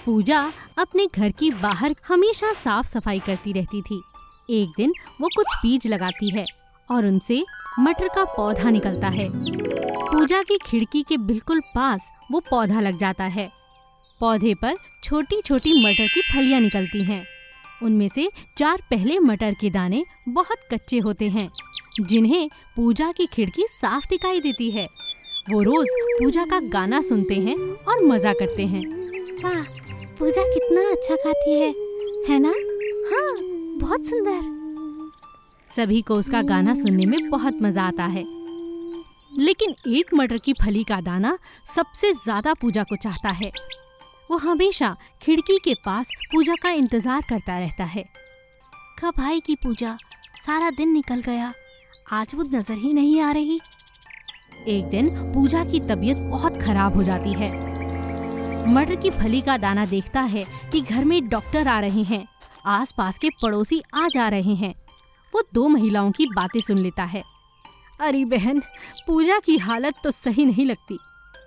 पूजा अपने घर की बाहर हमेशा साफ सफाई करती रहती थी। एक दिन वो कुछ बीज लगाती है और उनसे मटर का पौधा निकलता है। पूजा की खिड़की के बिल्कुल पास वो पौधा लग जाता है। पौधे पर छोटी छोटी मटर की फलियां निकलती हैं। उनमें से 4 पहले मटर के दाने बहुत कच्चे होते हैं, जिन्हें पूजा की खिड़की साफ दिखाई देती है। वो रोज पूजा का गाना सुनते हैं और मजा करते हैं। वाह, पूजा कितना अच्छा गाती है ना? हाँ, बहुत सुंदर। सभी को उसका गाना सुनने में बहुत मजा आता है। लेकिन एक मटर की फली का दाना सबसे ज्यादा पूजा को चाहता है। वो हमेशा खिड़की के पास पूजा का इंतजार करता रहता है। कब आएगी पूजा? सारा दिन निकल गया, आज वो नजर ही नहीं आ रही। एक दिन पूजा की तबीयत बहुत खराब हो जाती है। मटर की फली का दाना देखता है कि घर में डॉक्टर आ रहे हैं, आसपास के पड़ोसी आ जा रहे हैं। वो 2 महिलाओं की बातें सुन लेता है। अरे बहन, पूजा की हालत तो सही नहीं लगती।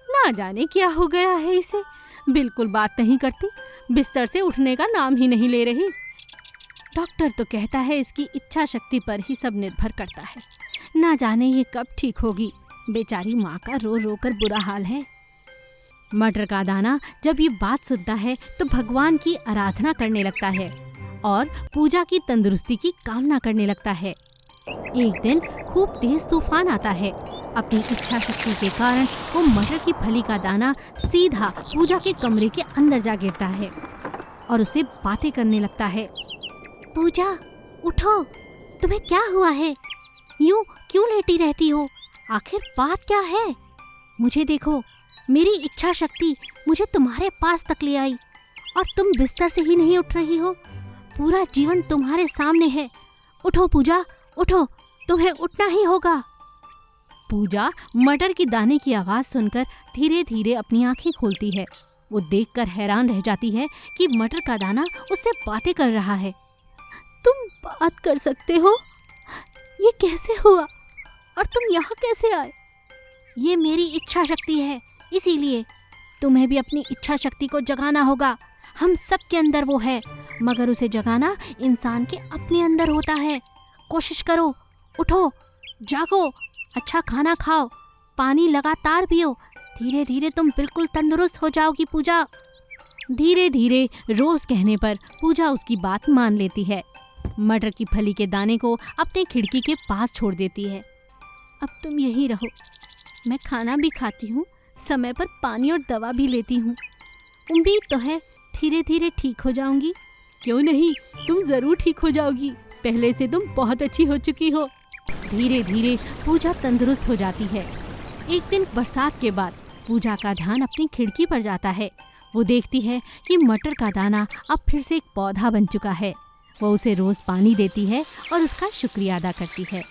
ना जाने क्या हो गया है इसे, बिल्कुल बात नहीं करती, बिस्तर से उठने का नाम ही नहीं ले रही। डॉक्टर तो कहता है इसकी इच्छा शक्ति पर ही सब निर्भर करता है। ना जाने ये कब ठीक होगी। बेचारी माँ का रो रो कर बुरा हाल है। मटर का दाना जब ये बात सुनता है तो भगवान की आराधना करने लगता है और पूजा की तंदुरुस्ती की कामना करने लगता है। एक दिन खूब तेज तूफान आता है। अपनी इच्छा शक्ति के कारण वो मटर की फली का दाना सीधा पूजा के कमरे के अंदर जा गिरता है और उससे बातें करने लगता है। पूजा, उठो, तुम्हें क्या हुआ है? यूं क्यों लेटी रहती हो? आखिर बात क्या है? मुझे देखो, मेरी इच्छा शक्ति मुझे तुम्हारे पास तक ले आई और तुम बिस्तर से ही नहीं उठ रही हो। पूरा जीवन तुम्हारे सामने है। उठो पूजा, उठो, तुम्हें उठना ही होगा। पूजा मटर की दाने की आवाज सुनकर धीरे धीरे अपनी आंखें खोलती है। वो देखकर हैरान रह जाती है कि मटर का दाना उससे बातें कर रहा है। तुम बात कर सकते हो? ये कैसे हुआ? और तुम यहाँ कैसे आए? ये मेरी इच्छा शक्ति है, इसीलिए तुम्हें भी अपनी इच्छा शक्ति को जगाना होगा। हम सब के अंदर वो है, मगर उसे जगाना इंसान के अपने अंदर होता है। कोशिश करो, उठो, जागो, अच्छा खाना खाओ, पानी लगातार पियो। धीरे धीरे तुम बिल्कुल तंदुरुस्त हो जाओगी पूजा। धीरे धीरे रोज कहने पर पूजा उसकी बात मान लेती है। मटर की फली के दाने को अपने खिड़की के पास छोड़ देती है। अब तुम यहीं रहो, मैं खाना भी खाती हूँ, समय पर पानी और दवा भी लेती हूँ। उम्मीद तो है धीरे धीरे ठीक हो जाऊंगी। क्यों नहीं, तुम जरूर ठीक हो जाओगी। पहले से तुम बहुत अच्छी हो चुकी हो। धीरे धीरे पूजा तंदुरुस्त हो जाती है। एक दिन बरसात के बाद पूजा का ध्यान अपनी खिड़की पर जाता है। वो देखती है कि मटर का दाना अब फिर से एक पौधा बन चुका है। वो उसे रोज पानी देती है और उसका शुक्रिया अदा करती है,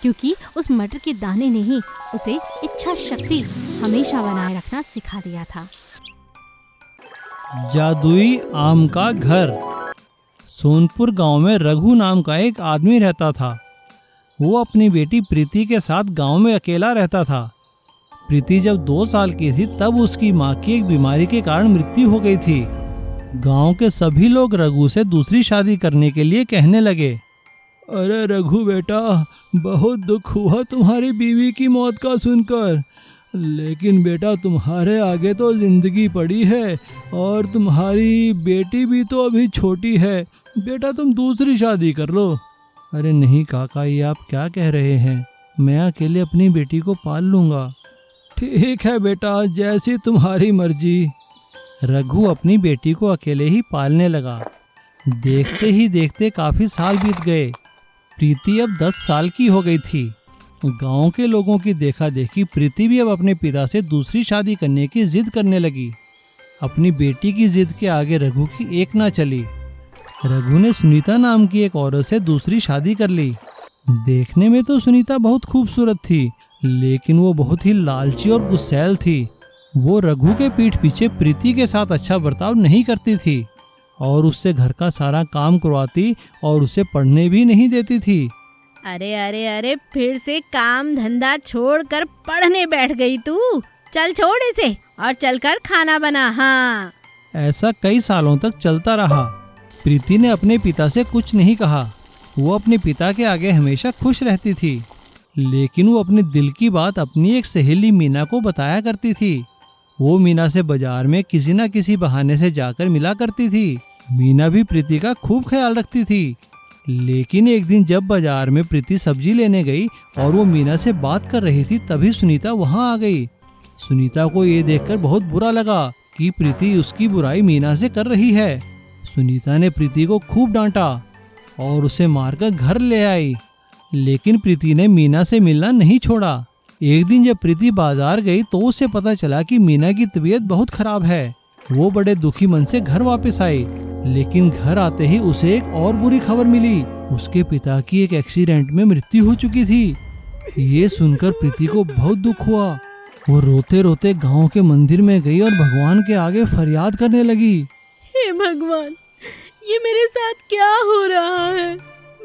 क्योंकि उस मटर के दाने ने ही उसे इच्छा शक्ति हमेशा बनाए रखना सिखा दिया था। जादुई आम का घर। सोनपुर गांव में रघु नाम का एक आदमी रहता था। वो अपनी बेटी प्रीति के साथ गांव में अकेला रहता था। प्रीति जब 2 साल की थी तब उसकी मां की एक बीमारी के कारण मृत्यु हो गई थी। गांव के सभी लोग रघु से दूसरी शादी करने के लिए कहने लगे। अरे रघु बेटा, बहुत दुख हुआ तुम्हारी बीवी की मौत का सुनकर, लेकिन बेटा तुम्हारे आगे तो जिंदगी पड़ी है और तुम्हारी बेटी भी तो अभी छोटी है। बेटा तुम दूसरी शादी कर लो। अरे नहीं काका, ये आप क्या कह रहे हैं? मैं अकेले अपनी बेटी को पाल लूँगा। ठीक है बेटा, जैसी तुम्हारी मर्जी। रघु अपनी बेटी को अकेले ही पालने लगा। देखते ही देखते काफ़ी साल बीत गए। प्रीति अब 10 साल की हो गई थी। गांव के लोगों की देखा देखी प्रीति भी अब अपने पिता से दूसरी शादी करने की जिद करने लगी। अपनी बेटी की जिद के आगे रघु की एक ना चली। रघु ने सुनीता नाम की एक औरत से दूसरी शादी कर ली। देखने में तो सुनीता बहुत खूबसूरत थी, लेकिन वो बहुत ही लालची और गुस्सैल थी। वो रघु के पीठ पीछे प्रीति के साथ अच्छा बर्ताव नहीं करती थी और उससे घर का सारा काम करवाती और उसे पढ़ने भी नहीं देती थी। अरे अरे अरे, फिर से काम धंधा छोड़कर पढ़ने बैठ गई तू। चल छोड़ इसे और चलकर खाना बना। हाँ, ऐसा कई सालों तक चलता रहा। प्रीति ने अपने पिता से कुछ नहीं कहा। वो अपने पिता के आगे हमेशा खुश रहती थी, लेकिन वो अपने दिल की बात अपनी एक सहेली मीना को बताया करती थी। वो मीना से बाजार में किसी न किसी बहाने से जाकर मिला करती थी। मीना भी प्रीति का खूब ख्याल रखती थी। लेकिन एक दिन जब बाजार में प्रीति सब्जी लेने गई और वो मीना से बात कर रही थी, तभी सुनीता वहाँ आ गई। सुनीता को ये देखकर बहुत बुरा लगा कि प्रीति उसकी बुराई मीना से कर रही है। सुनीता ने प्रीति को खूब डांटा और उसे मारकर घर ले आई। लेकिन प्रीति ने मीना से मिलना नहीं छोड़ा। एक दिन जब प्रीति बाजार गई तो उसे पता चला कि मीना की तबीयत बहुत खराब है। वो बड़े दुखी मन से घर वापस आई, लेकिन घर आते ही उसे एक और बुरी खबर मिली। उसके पिता की एक एक्सीडेंट में मृत्यु हो चुकी थी। ये सुनकर प्रीति को बहुत दुख हुआ। वो रोते रोते गांव के मंदिर में गई और भगवान के आगे फरियाद करने लगी। हे भगवान, ये मेरे साथ क्या हो रहा है?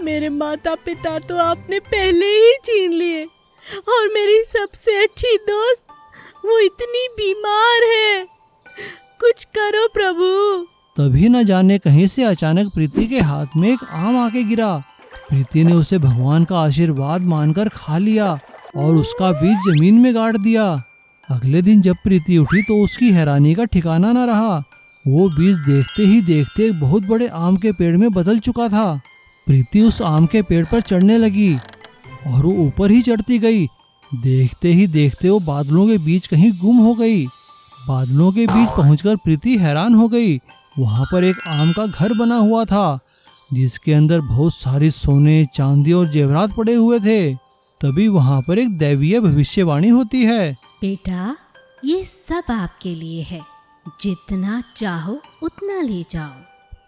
मेरे माता पिता तो आपने पहले ही छीन लिए और मेरी सबसे अच्छी दोस्त वो इतनी बीमार है। कुछ करो प्रभु। तभी न जाने कहीं से अचानक प्रीति के हाथ में एक आम आके गिरा। प्रीति ने उसे भगवान का आशीर्वाद मानकर खा लिया और उसका बीज जमीन में गाड़ दिया। अगले दिन जब प्रीति उठी तो उसकी हैरानी का ठिकाना न रहा। वो बीज देखते ही देखते एक बहुत बड़े आम के पेड़ में बदल चुका था। प्रीति उस आम के पेड़ पर चढ़ने लगी और वो ऊपर ही चढ़ती गई। देखते ही देखते वो बादलों के बीच कहीं गुम हो गई। बादलों के बीच पहुंचकर प्रीति हैरान हो गई। वहां पर एक आम का घर बना हुआ था, जिसके अंदर बहुत सारी सोने, चांदी और जेवरात पड़े हुए थे। तभी वहां पर एक दैवीय भविष्यवाणी होती है। बेटा, ये सब आपके लिए है, जितना चाहो उतना ले जाओ।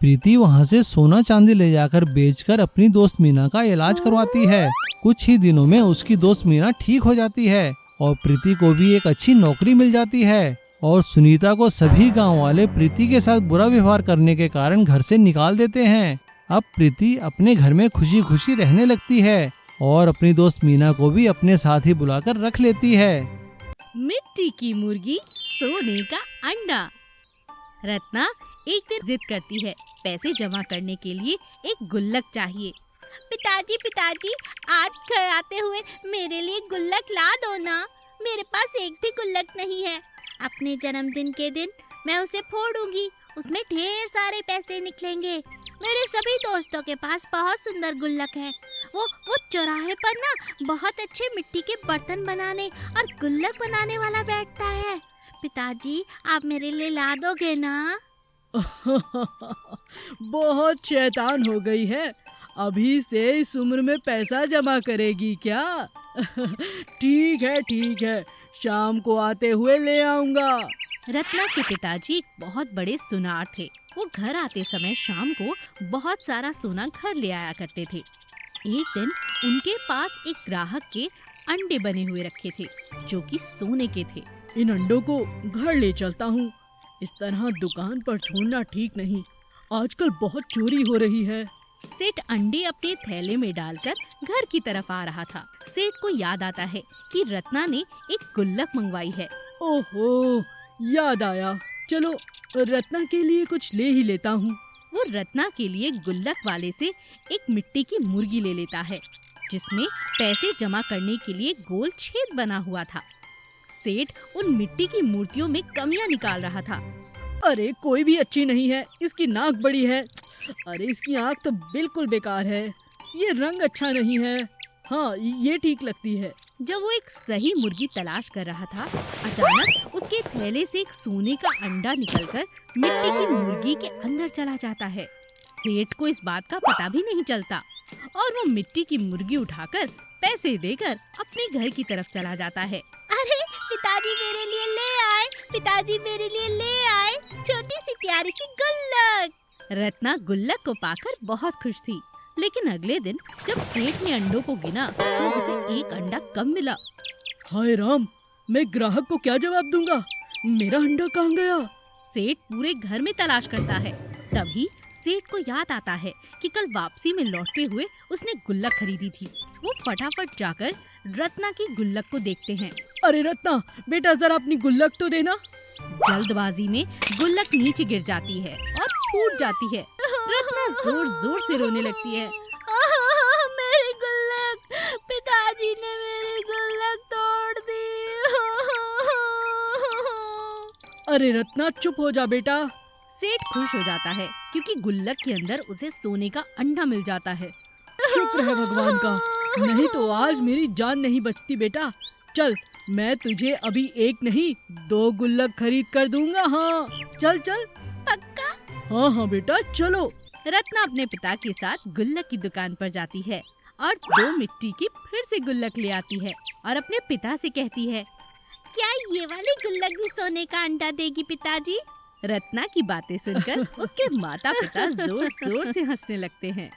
प्रीति वहां से सोना चांदी ले जाकर बेचकर अपनी दोस्त मीना का इलाज करवाती है। कुछ ही दिनों में उसकी दोस्त मीना ठीक हो जाती है और प्रीति को भी एक अच्छी नौकरी मिल जाती है। और सुनीता को सभी गांव वाले प्रीति के साथ बुरा व्यवहार करने के कारण घर से निकाल देते हैं। अब प्रीति अपने घर में खुशी खुशी रहने लगती है और अपनी दोस्त मीना को भी अपने साथ ही बुलाकर रख लेती है। मिट्टी की मुर्गी, सोने का अंडा। रत्ना एक दिन जिद करती है पैसे जमा करने के लिए एक गुल्लक चाहिए। पिताजी पिताजी, आज घर आते हुए मेरे लिए गुल्लक ला दो ना। मेरे पास एक भी गुल्लक नहीं है। अपने जन्मदिन के दिन मैं उसे फोड़ूंगी, उसमें ढेर सारे पैसे निकलेंगे। मेरे सभी दोस्तों के पास बहुत सुंदर गुल्लक है। वो चौराहे पर ना बहुत अच्छे मिट्टी के बर्तन बनाने और गुल्लक बनाने वाला बैठता है। पिताजी, आप मेरे लिए ला दोगे ना? बहुत शैतान हो गई है, अभी से इस उम्र में पैसा जमा करेगी क्या? ठीक है, शाम को आते हुए ले आऊंगा। रत्ना के पिताजी एक बहुत बड़े सुनार थे। वो घर आते समय शाम को बहुत सारा सोना घर ले आया करते थे। एक दिन उनके पास एक ग्राहक के अंडे बने हुए रखे थे, जो कि सोने के थे। इन अंडों को घर ले चलता हूँ। इस तरह दुकान पर छोड़ना ठीक नहीं, आजकल बहुत चोरी हो रही है। सेठ अंडे अपने थैले में डालकर घर की तरफ आ रहा था। सेठ को याद आता है कि रत्ना ने एक गुल्लक मंगवाई है। ओहो, याद आया, चलो रत्ना के लिए कुछ ले ही लेता हूँ। वो रत्ना के लिए गुल्लक वाले से एक मिट्टी की मुर्गी ले लेता है, जिसमें पैसे जमा करने के लिए गोल छेद बना हुआ था। सेठ उन मिट्टी की मूर्तियों में कमियां निकाल रहा था। अरे कोई भी अच्छी नहीं है, इसकी नाक बड़ी है। अरे इसकी आँख तो बिल्कुल बेकार है। ये रंग अच्छा नहीं है। हाँ, ये ठीक लगती है। जब वो एक सही मुर्गी तलाश कर रहा था, अचानक उसके थैले से एक सोने का अंडा निकलकर मिट्टी की मुर्गी के अंदर चला जाता है। सेठ को इस बात का पता भी नहीं चलता और वो मिट्टी की मुर्गी उठाकर पैसे देकर अपने घर की तरफ चला जाता है। अरे पिताजी मेरे लिए ले आए, पिताजी मेरे लिए ले आए छोटी सी प्यारी सी गुल्लक। रत्ना गुल्लक को पाकर बहुत खुश थी, लेकिन अगले दिन जब सेठ ने अंडों को गिना तो उसे एक अंडा कम मिला। हाय राम, मैं ग्राहक को क्या जवाब दूंगा? मेरा अंडा कहाँ गया? सेठ पूरे घर में तलाश करता है। तभी सेठ को याद आता है कि कल वापसी में लौटते हुए उसने गुल्लक खरीदी थी। वो फटाफट जाकर रत्ना की गुल्लक को देखते हैं। अरे रत्ना, बेटा जरा अपनी गुल्लक तो देना। जल्दबाजी में गुल्लक नीचे गिर जाती है और फूट जाती है। रत्ना जोर जोर से रोने लगती है। मेरी गुल्लक, पिताजी ने मेरी गुल्लक तोड़ दी। अरे रत्ना चुप हो जा बेटा। सेठ खुश हो जाता है क्योंकि गुल्लक के अंदर उसे सोने का अंडा मिल जाता है। शुक्र है भगवान का, नहीं तो आज मेरी जान नहीं बचती बेटा। चल, मैं तुझे अभी एक नहीं 2 गुल्लक खरीद कर दूंगा। हाँ चल चल। पक्का? हाँ बेटा चलो। रत्ना अपने पिता के साथ गुल्लक की दुकान पर जाती है और 2 मिट्टी की फिर से गुल्लक ले आती है और अपने पिता से कहती है, क्या ये वाली गुल्लक भी सोने का अंडा देगी पिताजी? रत्ना की बातें सुनकर उसके माता पिता जोर जोर से हंसने लगते हैं।